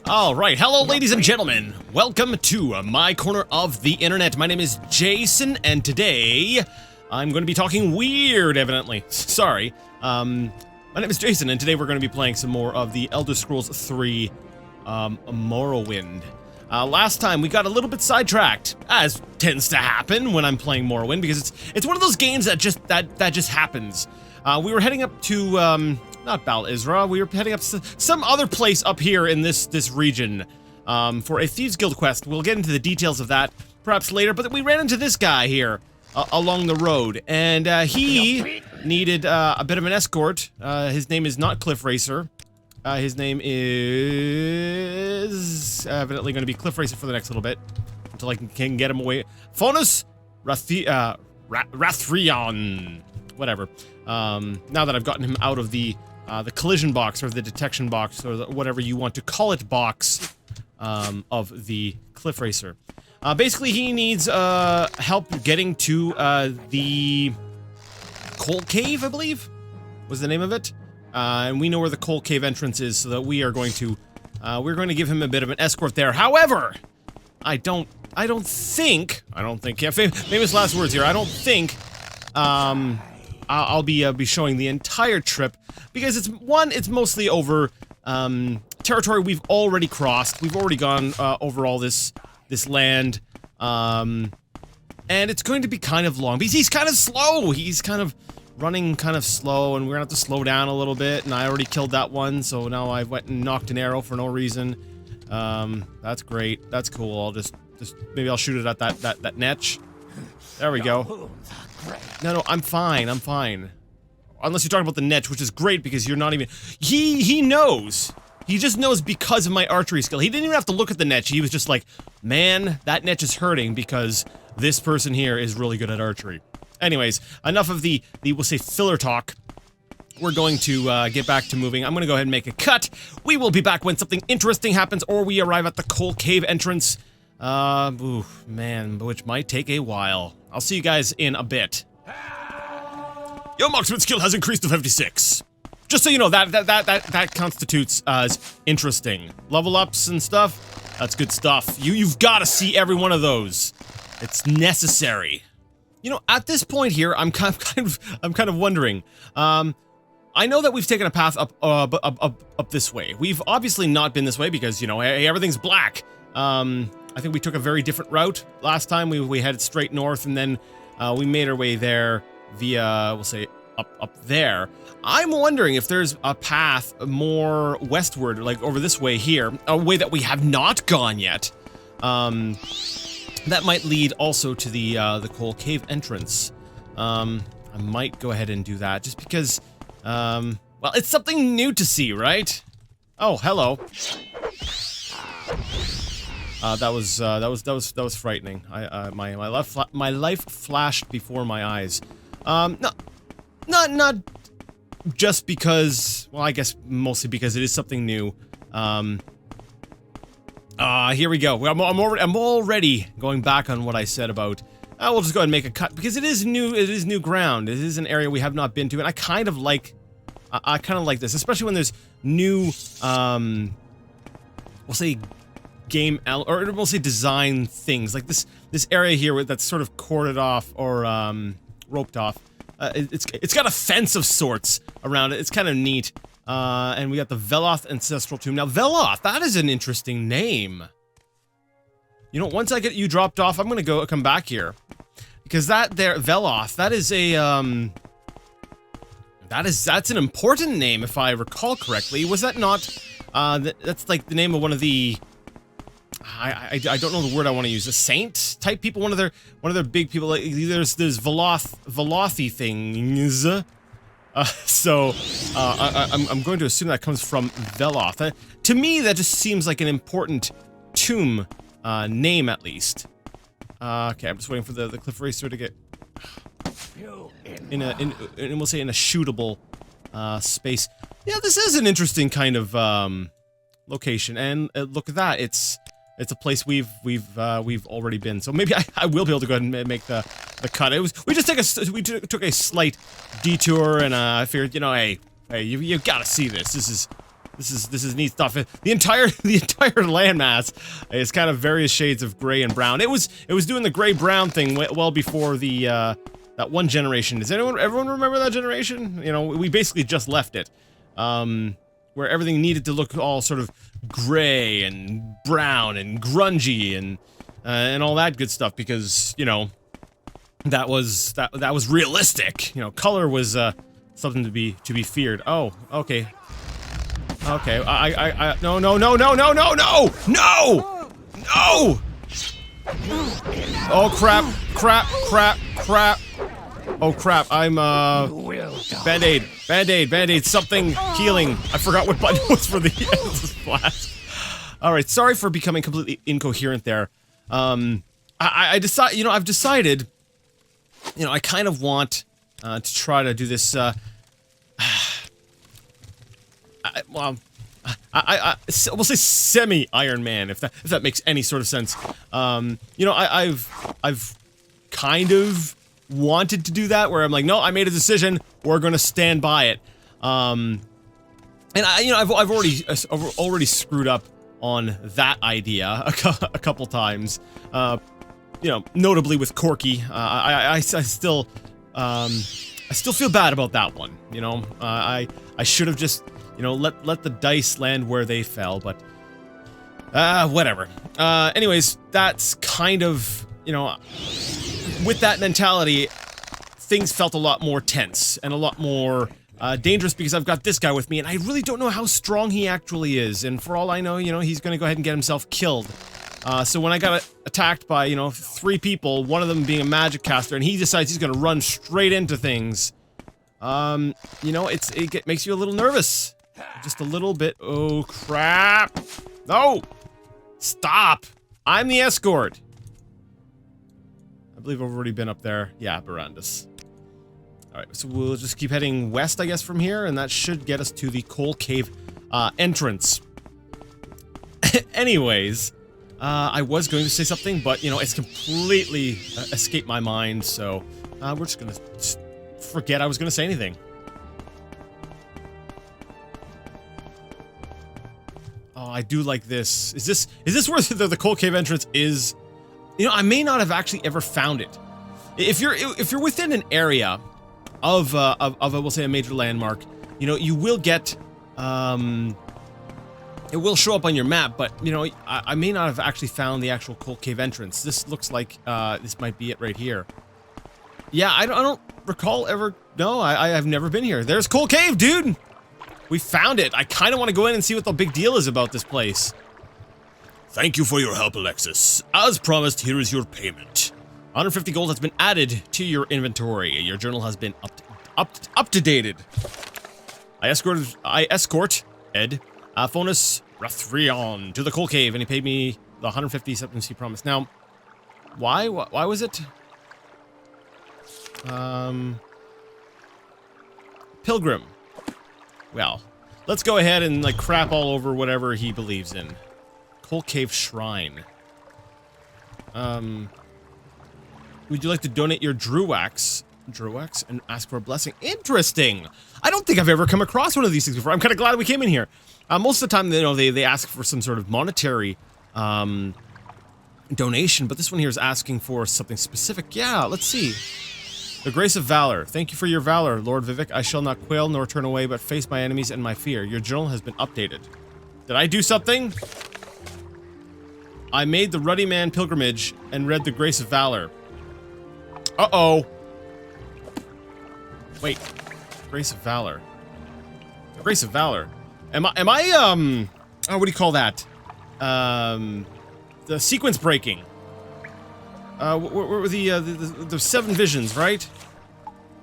Alright, hello ladies and gentlemen. Welcome to my corner of the internet. My name is Jason, and today I'm going to be talking weird, evidently. Sorry. My name is Jason, and today we're going to be playing some more of the Elder Scrolls 3 Morrowind. Last time we got a little bit sidetracked, as tends to happen when I'm playing Morrowind, because it's one of those games that just happens. We were heading up to not Bal Isra, we were heading up to some other place up here in this region for a Thieves Guild quest. We'll get into the details of that perhaps later, but we ran into this guy here along the road, and he needed a bit of an escort. His name is not Cliff Racer. His name is evidently going to be Cliff Racer for the next little bit until I can get him away. Fonus Rathrion. Whatever. Now that I've gotten him out of the collision box, or the detection box, or whatever you want to call it box, of the Cliff Racer. Basically, he needs help getting to the Koal Cave, I believe, was the name of it. And we know where the Koal Cave entrance is, so that we are going to we're going to give him a bit of an escort there. However, I don't think, yeah, famous last words here. I don't think I'll be showing the entire trip, because it's mostly over territory we've already crossed. We've already gone over all this land, and it's going to be kind of long because he's kind of slow. He's kind of running kind of slow, and we're gonna have to slow down a little bit. And I already killed that one, so now I went and knocked an arrow for no reason. That's great. That's cool. I'll just maybe I'll shoot it at that netch. There we go. No, I'm fine. I'm fine. Unless you're talking about the netch, which is great because you're not even. He knows. He just knows because of my archery skill. He didn't even have to look at the netch. He was just like, man, that netch is hurting because this person here is really good at archery. Anyways, enough of the we'll say filler talk. We're going to get back to moving. I'm going to go ahead and make a cut. We will be back when something interesting happens, or we arrive at the Koal Cave entrance. Oof, man, which might take a while. I'll see you guys in a bit. Your marksman skill has increased to 56. Just so you know, that constitutes as interesting. Level ups and stuff, that's good stuff. You've got to see every one of those. It's necessary. You know, at this point here, I'm kind of wondering. I know that we've taken a path up this way. We've obviously not been this way because, you know, hey, everything's black. I think we took a very different route last time. We headed straight north, and then we made our way there via, we'll say, up there. I'm wondering if there's a path more westward, like over this way here, a way that we have not gone yet. That might lead also to the Koal Cave entrance. I might go ahead and do that just because, well, it's something new to see, right? Oh, hello. That was frightening. My life flashed before my eyes. Not just because, well, I guess mostly because it is something new. Here we go. I'm already going back on what I said about. We'll just go ahead and make a cut because it is new. It is new ground. It is an area we have not been to, and I kind of like this, especially when there's new, we'll say, game or we'll say design things like this area here that's sort of corded off or roped off. It's got a fence of sorts around it. It's kind of neat. And we got the Veloth Ancestral Tomb. Now, Veloth, that is an interesting name. You know, once I get you dropped off, I'm gonna come back here. Because Veloth, that is a, that's an important name, if I recall correctly. Was that not, that's like the name of one of the, I don't know the word I want to use, a saint type people, one of their big people, like, there's Velothi things. I'm going to assume that comes from Veloth. To me, that just seems like an important tomb name, at least. Okay, I'm just waiting for the Cliff Racer to get we'll say in a shootable space. Yeah, this is an interesting kind of location, and look at that. It's a place we've already been. So maybe I will be able to go ahead and make the cut. We took a slight detour, and I figured, you know, hey, you gotta see this. This is neat stuff. The entire landmass is kind of various shades of gray and brown. It was doing the gray brown thing well before the that one generation. Does everyone remember that generation? You know, we basically just left it, where everything needed to look all sort of gray and brown and grungy and all that good stuff because, you know, that was realistic. You know, color was something to be feared. Oh, okay. Okay, no! Oh, crap. Oh, crap, I'm, Band-Aid, something healing. I forgot what button was for the end of this blast. Alright, sorry for becoming completely incoherent there. I've decided, you know, I kind of want, to try to do this, we'll say semi-Iron Man, if that makes any sort of sense. You know, I've kind of wanted to do that, where I'm like, no, I made a decision, we're gonna stand by it. And I've already screwed up on that idea a couple times. You know, notably with Corky. I still feel bad about that one. You know, I should have just, you know, let the dice land where they fell, but whatever. Anyways, that's kind of, you know, with that mentality, things felt a lot more tense and a lot more dangerous because I've got this guy with me and I really don't know how strong he actually is, and for all I know, you know, he's gonna go ahead and get himself killed. So when I got attacked by, you know, 3 people, one of them being a magic caster, and he decides he's gonna run straight into things, you know, it makes you a little nervous. Just a little bit. Oh, crap. No! Stop! I'm the escort. I believe I've already been up there. Yeah, Barandus. Alright, so we'll just keep heading west, I guess, from here, and that should get us to the Koal Cave, entrance. Anyways, I was going to say something, but, you know, it's completely escaped my mind, so, we're just gonna forget I was gonna say anything. Oh, I do like this. Is this where the Koal Cave entrance is? You know, I may not have actually ever found it. If you're within an area of we'll say a major landmark, you know, you will get it will show up on your map, but you know, I may not have actually found the actual Koal Cave entrance. This looks like this might be it right here. Yeah, I don't recall ever. No, I have never been here. There's Koal Cave, dude. We found it. I kind of want to go in and see what the big deal is about this place. Thank you for your help, Alexis. As promised, here is your payment. 150 gold has been added to your inventory. Your journal has been up to dated. I escort Ed Fonus Rathrion to the Koal Cave, and he paid me the 150 something he promised. Now, why was it? Pilgrim. Well, let's go ahead and, like, crap all over whatever he believes in. Koal Cave Shrine. Would you like to donate your Druax and ask for a blessing? Interesting! I don't think I've ever come across one of these things before. I'm kind of glad we came in here. Most of the time, you know, they ask for some sort of monetary, donation, but this one here is asking for something specific. Yeah, let's see. The Grace of Valor. Thank you for your valor, Lord Vivek. I shall not quail nor turn away, but face my enemies and my fear. Your journal has been updated. Did I do something? I made the Ruddy Man pilgrimage and read the Grace of Valor. Uh-oh. Wait. Grace of Valor. The Grace of Valor. Am I, oh, what do you call that? The sequence breaking. What were the 7 visions, right?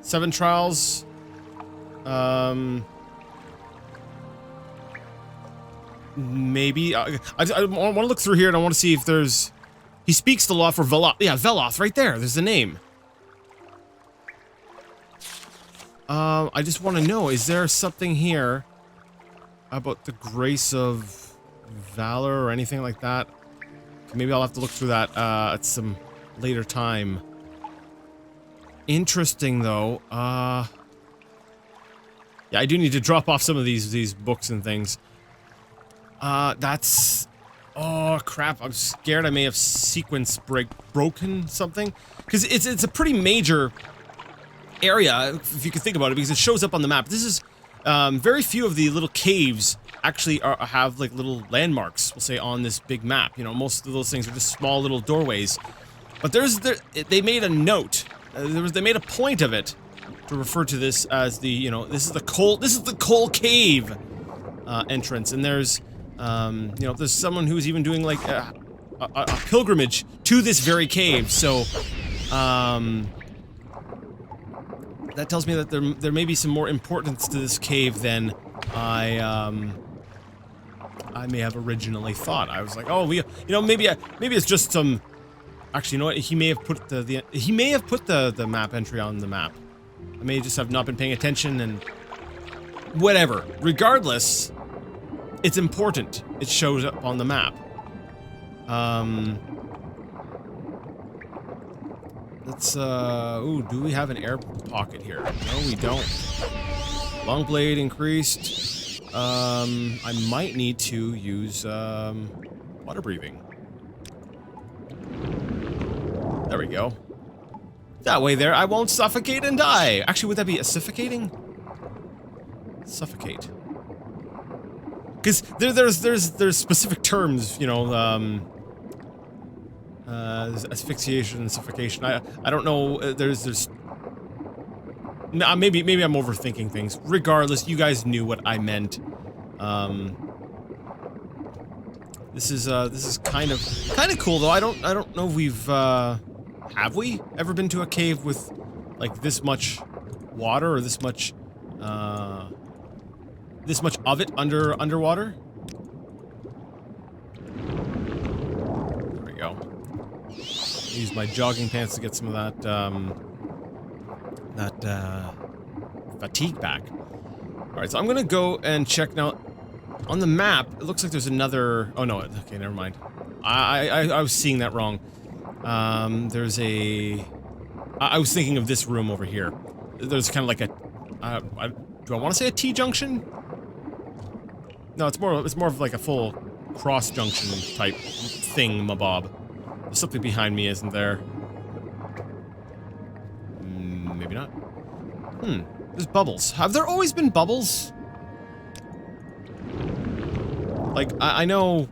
7 trials. Maybe. I want to look through here and I want to see if there's... He speaks the law for Veloth. Yeah, Veloth, right there. There's the name. I just want to know, is there something here about the Grace of Valor or anything like that? Maybe I'll have to look through that at some later time. Interesting, though. Yeah, I do need to drop off some of these books and things. That's... Oh, crap. I'm scared I may have sequence broken something. Because it's a pretty major area, if you can think about it, because it shows up on the map. This is... very few of the little caves actually have, like, little landmarks, we'll say, on this big map. You know, most of those things are just small little doorways. But they made a note. They made a point of it to refer to this as the, you know, this is the Koal cave entrance. And there's, you know, there's someone who's even doing, like, a pilgrimage to this very cave. So, that tells me that there may be some more importance to this cave than I may have originally thought. I was like, oh, you know, maybe it's just some. Actually, you know what? He may have put the map entry on the map. I may just have not been paying attention and whatever. Regardless, it's important. It shows up on the map. Let's, ooh, do we have an air pocket here? No, we don't. Long blade increased. I might need to use, water breathing. There we go. That way there, I won't suffocate and die. Actually, would that be asphyxiating? Suffocate. Because there's specific terms, you know, asphyxiation and suffocation. I don't know. There's maybe I'm overthinking things. Regardless, you guys knew what I meant. This is kind of cool though. I don't know if we've have we ever been to a cave with like this much water or this much of it underwater? There we go. Use my jogging pants to get some of that fatigue back. Alright, so I'm gonna go and check now. On the map, it looks like there's another... Oh no, okay, never mind. I was seeing that wrong. There's a... I was thinking of this room over here. There's kind of like a... do I want to say a T-junction? No, it's more of like a full cross-junction type thing, mabob. There's something behind me, isn't there? Maybe not. There's bubbles. Have there always been bubbles? Like, I know...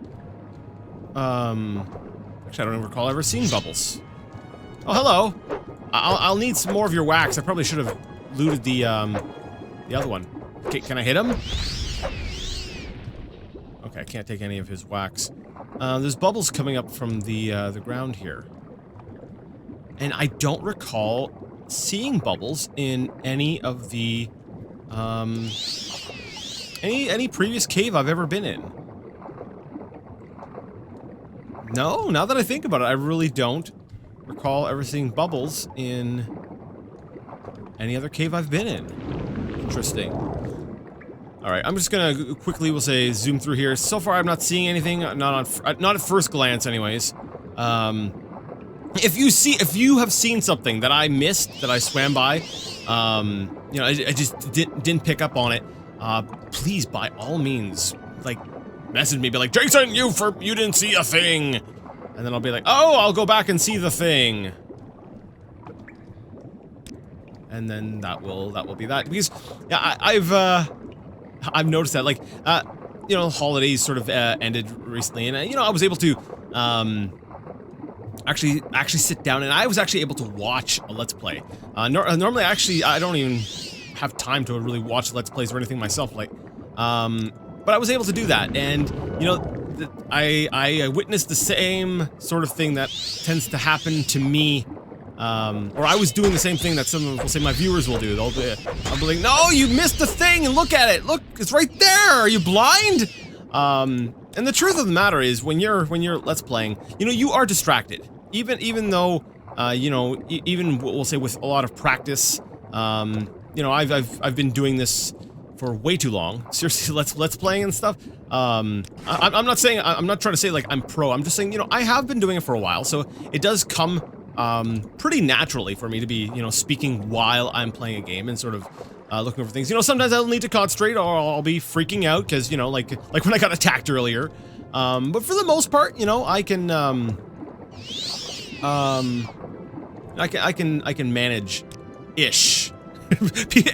Actually, I don't even recall ever seeing bubbles. Oh, hello! I'll need some more of your wax. I probably should have looted the other one. Okay, can I hit him? Okay, I can't take any of his wax. There's bubbles coming up from the ground here. And I don't recall seeing bubbles in any of the, any previous cave I've ever been in. No, now that I think about it, I really don't recall ever seeing bubbles in any other cave I've been in. Interesting. Alright, I'm just gonna quickly, we'll say, zoom through here. So far, I'm not seeing anything, not at first glance anyways. If you have seen something that I missed, that I swam by, you know, I just didn't pick up on it, please, by all means, like, message me, be like, Jason, you didn't see a thing! And then I'll be like, oh, I'll go back and see the thing. And then that will be that. Because, yeah, I've noticed that, like, you know, holidays sort of, ended recently, and, you know, I was able to, actually sit down, and I was actually able to watch a Let's Play. Normally, actually, I don't even have time to really watch Let's Plays or anything myself, like, but I was able to do that, and, you know, I witnessed the same sort of thing that tends to happen to me, or I was doing the same thing that some of, we'll say, my viewers will do. I'll be like, no, you missed the thing, and look at it, look, it's right there, are you blind? And the truth of the matter is, when you're Let's Playing, you know, you are distracted. Even though, you know, even, we'll say, with a lot of practice, you know, I've been doing this for way too long. Seriously, let's playing and stuff. I'm not saying, I'm not trying to say like I'm pro. I'm just saying, you know, I have been doing it for a while, so it does come pretty naturally for me to be, you know, speaking while I'm playing a game and sort of looking over things. You know, sometimes I'll need to concentrate, or I'll be freaking out because, you know, like when I got attacked earlier. But for the most part, you know, I can manage-ish.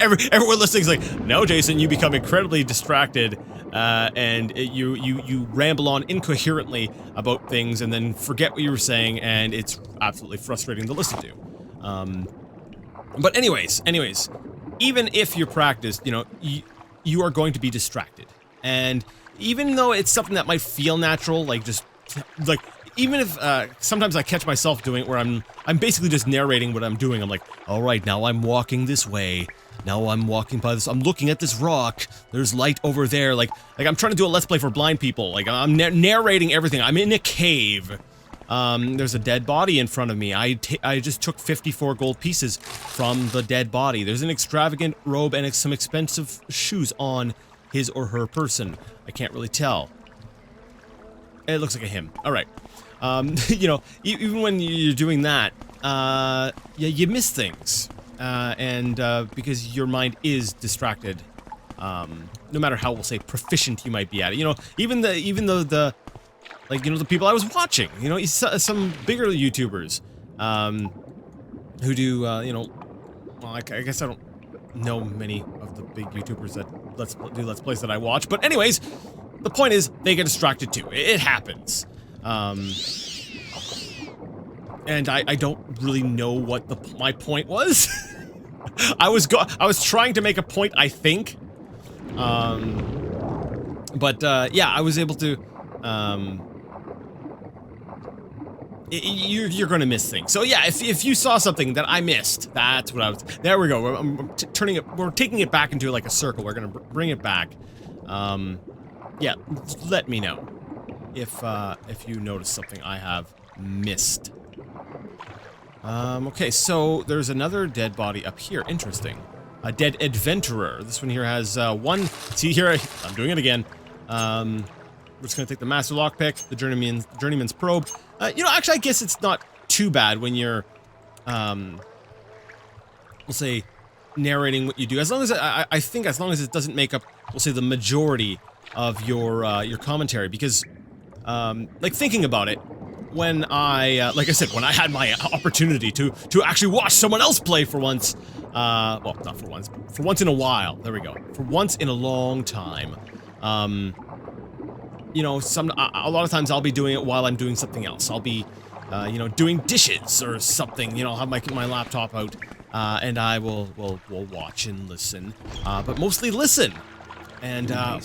Everyone listening's like, no, Jason, you become incredibly distracted, and you ramble on incoherently about things and then forget what you were saying, and it's absolutely frustrating to listen to. But anyways, even if you're practiced, you know, you are going to be distracted. And even though it's something that might feel natural, like even if sometimes I catch myself doing it where I'm basically just narrating what I'm doing. I'm like, all right, now I'm walking this way. Now I'm walking by this. I'm looking at this rock. There's light over there. Like I'm trying to do a Let's Play for blind people. Like I'm narrating everything. I'm in a cave. There's a dead body in front of me. I just took 54 gold pieces from the dead body. There's an extravagant robe and some expensive shoes on his or her person. I can't really tell. It looks like a him. All right. You know, even when you're doing that, yeah, you miss things, and because your mind is distracted, no matter how, we'll say, proficient you might be at it. You know, even though the like, you know, the people I was watching, you know, some bigger YouTubers, who do, you know, well, I guess I don't know many of the big YouTubers that do Let's Plays that I watch, but anyways, the point is, they get distracted too. It happens. And I don't really know what my point was. I was trying to make a point, I think. But yeah, I was able to, you're gonna miss things. So yeah, if you saw something that I missed, that's what I was, there we go. I'm turning it, we're taking it back into like a circle. We're gonna bring it back. Yeah, let me know if you notice something I have missed. Okay, so there's another dead body up here. Interesting. A dead adventurer. This one here has one. See here, I'm doing it again. We're just gonna take the master lockpick, the journeyman's probe. You know, actually, I guess it's not too bad when you're, we'll say, narrating what you do. As long as I think, as long as it doesn't make up, we'll say, the majority of your commentary, because, like, thinking about it, when I, like I said, when I had my opportunity to actually watch someone else play for once, well, not for once, but for once in a while, there we go, for once in a long time, you know, a lot of times I'll be doing it while I'm doing something else. I'll be, you know, doing dishes or something, you know, I'll have my laptop out, and I will watch and listen, but mostly listen, and, oh,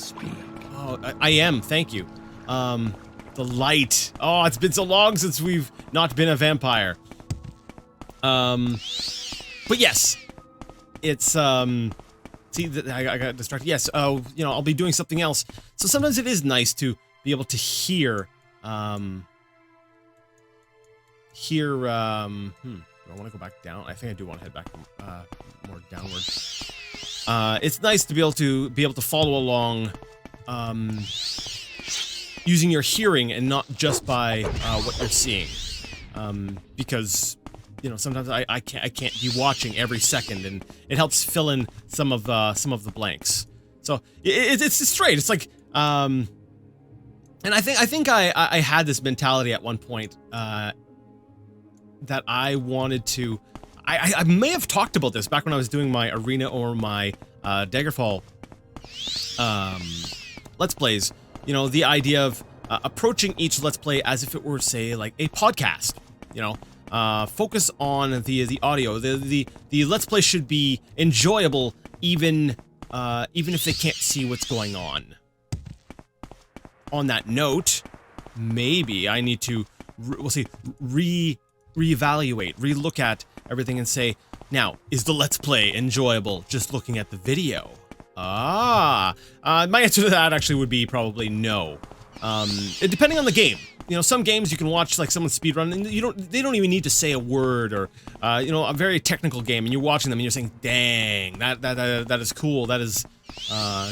I am, thank you, the light. Oh, it's been so long since we've not been a vampire. But yes, it's, see, I got distracted. Yes, oh, you know, I'll be doing something else. So sometimes it is nice to be able to hear, do I want to go back down? I think I do want to head back, more downward. It's nice to be able to follow along, using your hearing and not just by what you're seeing, because, you know, sometimes I can't be watching every second, and it helps fill in some of the blanks. So it's straight. It's like, and I think I had this mentality at one point, that I wanted to. I may have talked about this back when I was doing my arena or my Daggerfall Let's Plays. You know, the idea of approaching each Let's Play as if it were, say, like a podcast. You know, focus on the audio. The Let's Play should be enjoyable, even if they can't see what's going on. On that note, maybe I need to, we'll see, reevaluate, relook at everything and say, now, is the Let's Play enjoyable just looking at the video? My answer to that actually would be probably no. Depending on the game. You know, some games you can watch like someone speedrun and they don't even need to say a word, or, you know, a very technical game, and you're watching them and you're saying, dang, that is cool, that is,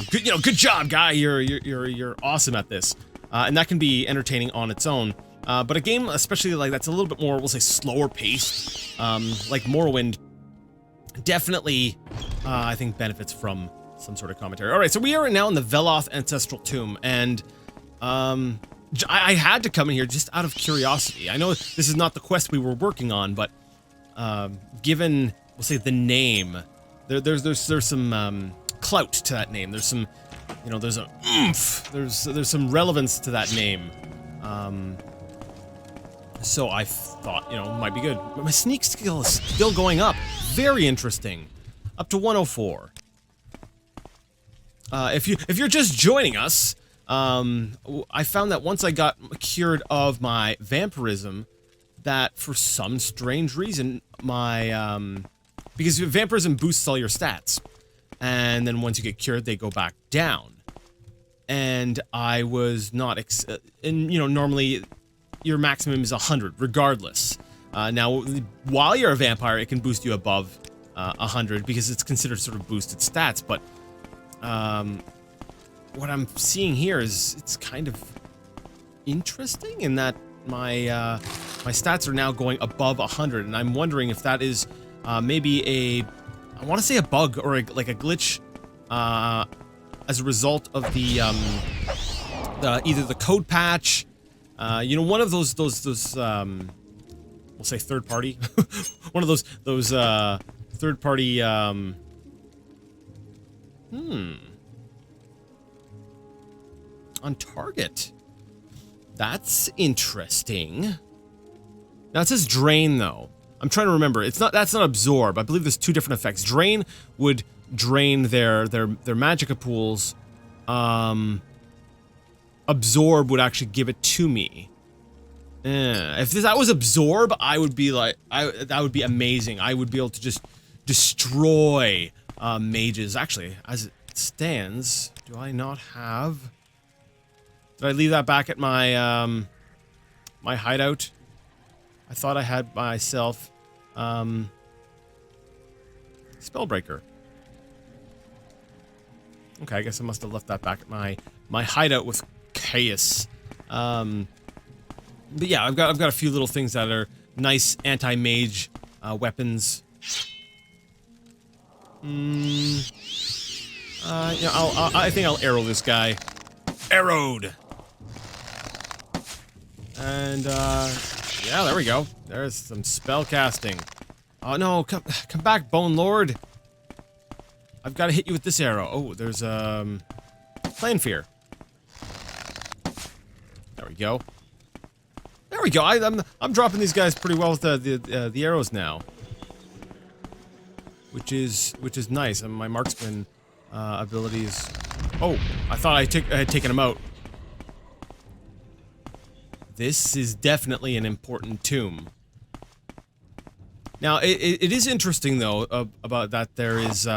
good, you know, good job, guy, you're awesome at this. And that can be entertaining on its own. But a game, especially like that's a little bit more, we'll say, slower paced, like Morrowind, definitely I think benefits from some sort of commentary. All right, so we are now in the Veloth Ancestral Tomb, and I had to come in here just out of curiosity. I know this is not the quest we were working on, but given, we'll say, the name, there's some clout to that name. There's some, you know, there's a oomph. There's some relevance to that name. So I thought, you know, it might be good. But my sneak skill is still going up. Very interesting. Up to 104. If you're just joining us, I found that once I got cured of my vampirism, that for some strange reason, my because vampirism boosts all your stats, and then once you get cured, they go back down. And I was not, and you know, normally your maximum is 100, regardless. Now, while you're a vampire, it can boost you above 100 because it's considered sort of boosted stats. But what I'm seeing here is it's kind of interesting in that my my stats are now going above 100, and I'm wondering if that is maybe I want to say a bug or like a glitch as a result of the either the code patch. You know, one of those we'll say third party, one of those third party on target. That's interesting. Now it says drain though. I'm trying to remember. That's not absorb. I believe there's two different effects. Drain would drain their magicka pools. Absorb would actually give it to me. If that was absorb, I would be like, that would be amazing. I would be able to just destroy mages. Actually, as it stands, do I not have? Did I leave that back at my my hideout? I thought I had myself Spellbreaker. Okay, I guess I must have left that back at my hideout with Chaos. But yeah, I've got a few little things that are nice anti-mage weapons. Yeah, I think I'll arrow this guy. Arrowed. And yeah, there we go. There's some spell casting. Oh no, come back, Bone Lord. I've got to hit you with this arrow. Oh, there's Plan Fear. There we go. There we go. I'm dropping these guys pretty well with the arrows now, which is nice. And my marksman abilities. Oh, I thought I had taken him out. This is definitely an important tomb. Now, it is interesting though about that there is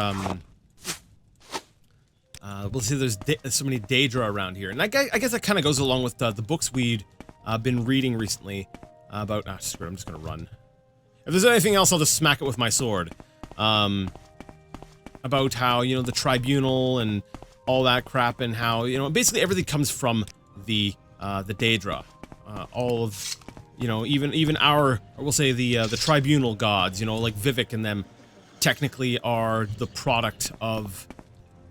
we'll see there's so many Daedra around here, and I guess that kind of goes along with the books we'd been reading recently about. Ah, screw it, I'm just gonna run. If there's anything else, I'll just smack it with my sword. About how, you know, the tribunal and all that crap, and how, you know, basically everything comes from the Daedra. All of, you know, even our, or we'll say the tribunal gods, you know, like Vivek and them, technically are the product of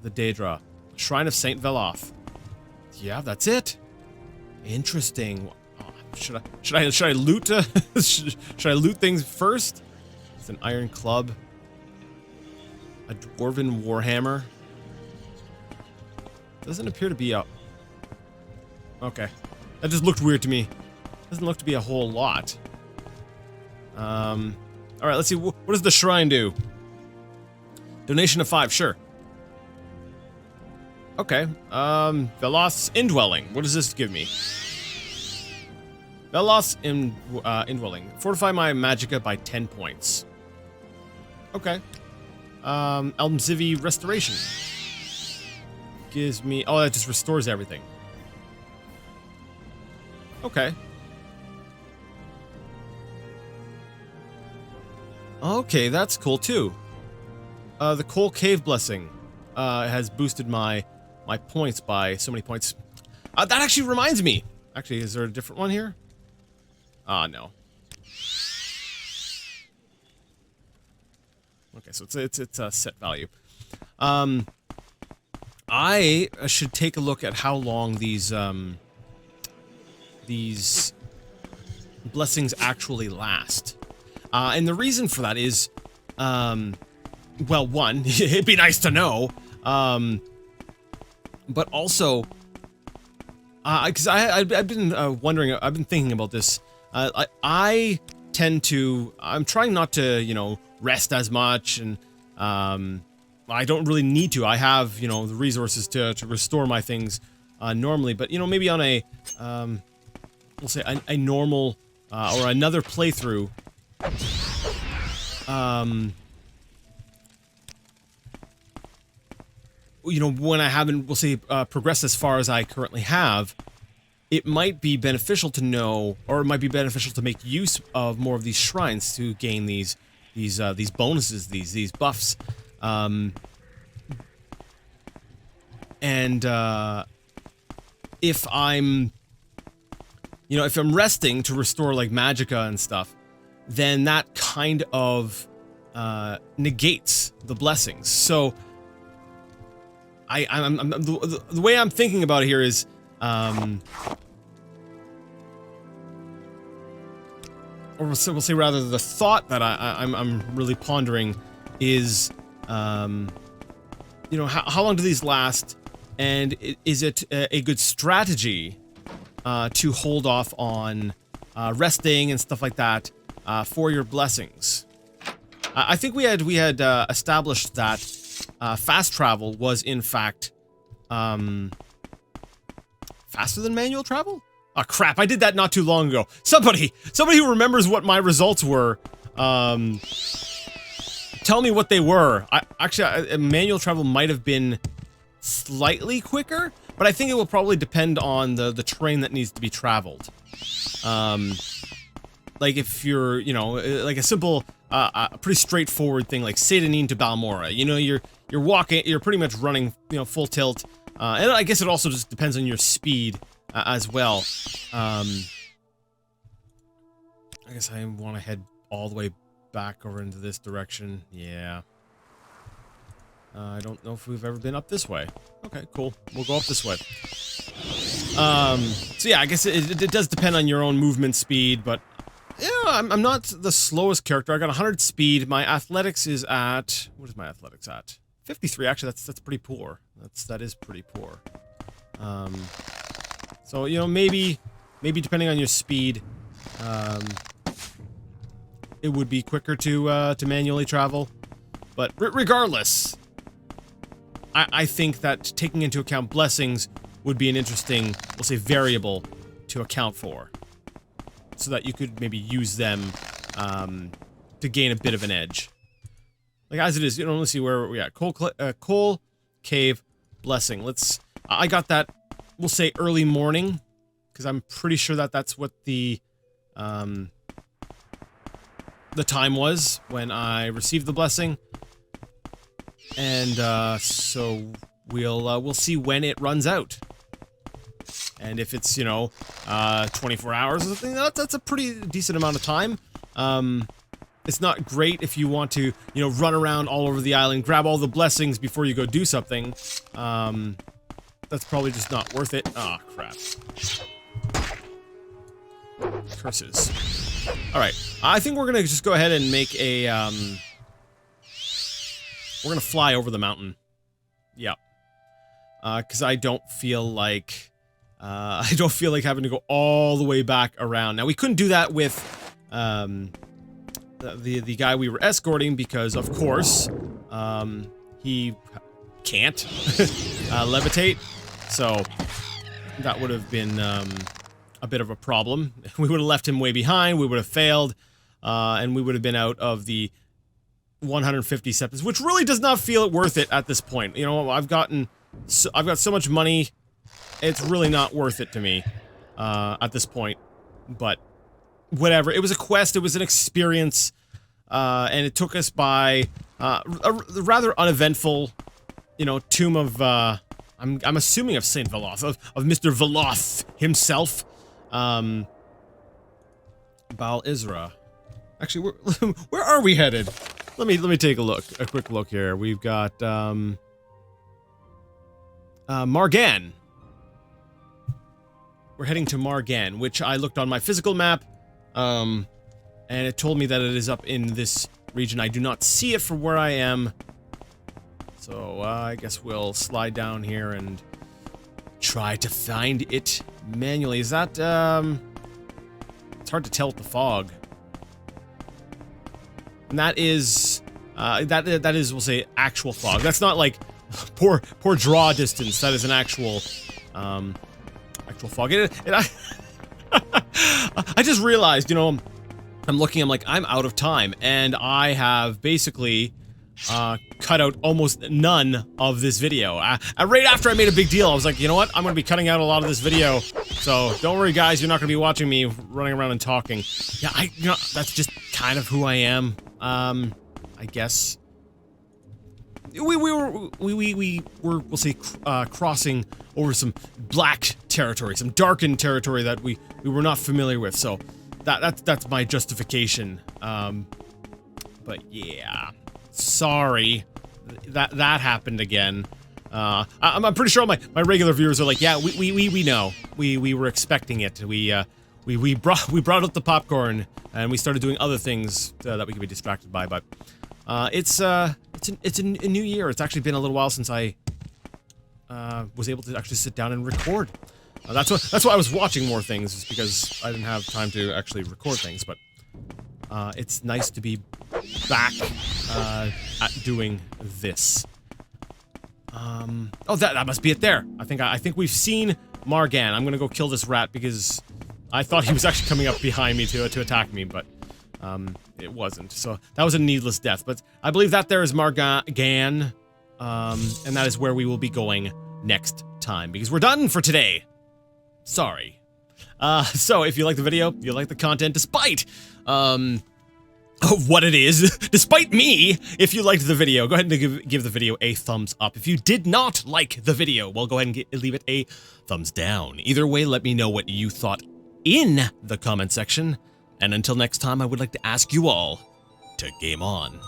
the Daedra. Shrine of Saint Veloth. Yeah, that's it. Interesting. Oh, should I loot? Should I loot things first? It's an iron club. A dwarven warhammer. Doesn't appear to be a. Okay, that just looked weird to me. Doesn't look to be a whole lot. All right, let's see. What does the shrine do? Donation of 5, sure. Okay. Veloth's Indwelling. What does this give me? Veloth's Indwelling. Fortify my magicka by 10 points. Okay. Elmzivi Restoration. Gives me... Oh, that just restores everything. Okay. Okay, that's cool too. The Koal Cave Blessing has boosted my points by so many points. That actually reminds me. Actually, is there a different one here? No. Okay, so it's a set value. I should take a look at how long these blessings actually last. And the reason for that is, well, one, it'd be nice to know, but also, because I've been wondering, I've been thinking about this. I tend to, I'm trying not to, you know, rest as much, and I don't really need to. I have, you know, the resources to restore my things normally, but, you know, maybe on a, we'll say a normal or another playthrough, you know, when I haven't, we'll say, progressed as far as I currently have, it might be beneficial to know, or it might be beneficial to make use of more of these shrines to gain these bonuses, these buffs, and if I'm, you know, if I'm resting to restore like magicka and stuff, then that kind of negates the blessings. So the way I'm thinking about it here is, or we'll say rather, the thought that I'm really pondering is, you know, how long do these last, and is it a good strategy to hold off on resting and stuff like that for your blessings? I think we had established that fast travel was in fact faster than manual travel. Oh crap! I did that not too long ago. Somebody who remembers what my results were, tell me what they were. Actually, manual travel might have been slightly quicker, but I think it will probably depend on the terrain that needs to be traveled. Like if you're, you know, like a simple, a pretty straightforward thing like Sedanine to Balmora. You know, you're walking, you're pretty much running, you know, full tilt. And I guess it also just depends on your speed as well. I guess I want to head all the way back over into this direction. Yeah. I don't know if we've ever been up this way. Okay, cool. We'll go up this way. So yeah, I guess it does depend on your own movement speed, but yeah, I'm not the slowest character. I got 100 speed. My athletics is at, what is my athletics at? 53. Actually, that's pretty poor. That is pretty poor. So, you know, maybe depending on your speed, it would be quicker to manually travel. But regardless, I think that taking into account blessings would be an interesting, we'll say, variable to account for, so that you could maybe use them to gain a bit of an edge. Like as it is, you know, let's see where we at. Koal Cave Blessing. I got that, we'll say, early morning, because I'm pretty sure that that's what the time was when I received the blessing. And so we'll see when it runs out. And if it's, you know, 24 hours or something, that's a pretty decent amount of time. It's not great if you want to, you know, run around all over the island, grab all the blessings before you go do something. That's probably just not worth it. Ah, oh, crap. Curses. Alright, I think we're gonna just go ahead and make a, we're gonna fly over the mountain. Yep. Because I don't feel like having to go all the way back around. Now, we couldn't do that with, the guy we were escorting because, of course, he can't levitate, so that would have been a bit of a problem. We would have left him way behind, we would have failed, and we would have been out of the 150 seconds, which really does not feel it worth it at this point. You know, I've got so much money, it's really not worth it to me at this point, but whatever. It was a quest, it was an experience, and it took us by a rather uneventful, you know, tomb of, I'm assuming of Saint Veloth, of Mr. Veloth himself, Baal Isra. Actually, where are we headed? Let me take a quick look here. We've got Margan. We're heading to Margan, which I looked on my physical map, and it told me that it is up in this region. I do not see it from where I am, so I guess we'll slide down here and try to find it manually. Is that, it's hard to tell with the fog. And that is, that is, we'll say, actual fog. That's not like poor draw distance. That is an actual, actual fog. I just realized, you know, I'm looking, I'm like, I'm out of time, and I have basically, cut out almost none of this video. Right after I made a big deal, I was like, you know what? I'm gonna be cutting out a lot of this video, so don't worry, guys. You're not gonna be watching me running around and talking. Yeah, you know, that's just kind of who I am. I guess we were, we'll say, crossing over some black territory, some darkened territory that we were not familiar with. So that's my justification. But yeah, sorry that happened again. I'm pretty sure my regular viewers are like, yeah, we know, we were expecting it. We brought out the popcorn and we started doing other things that we could be distracted by. But it's a new year. It's actually been a little while since I was able to actually sit down and record. That's why I was watching more things, is because I didn't have time to actually record things. But it's nice to be back at doing this. Oh, that must be it there. I think we've seen Margan. I'm gonna go kill this rat because I thought he was actually coming up behind me to attack me, but it wasn't. So that was a needless death. But I believe that there is Margan, and that is where we will be going next time, because we're done for today. Sorry. So if you like the video, you like the content, despite what it is, despite me, if you liked the video, go ahead and give the video a thumbs up. If you did not like the video, well, go ahead and leave it a thumbs down. Either way, let me know what you thought in the comment section. And until next time, I would like to ask you all to game on.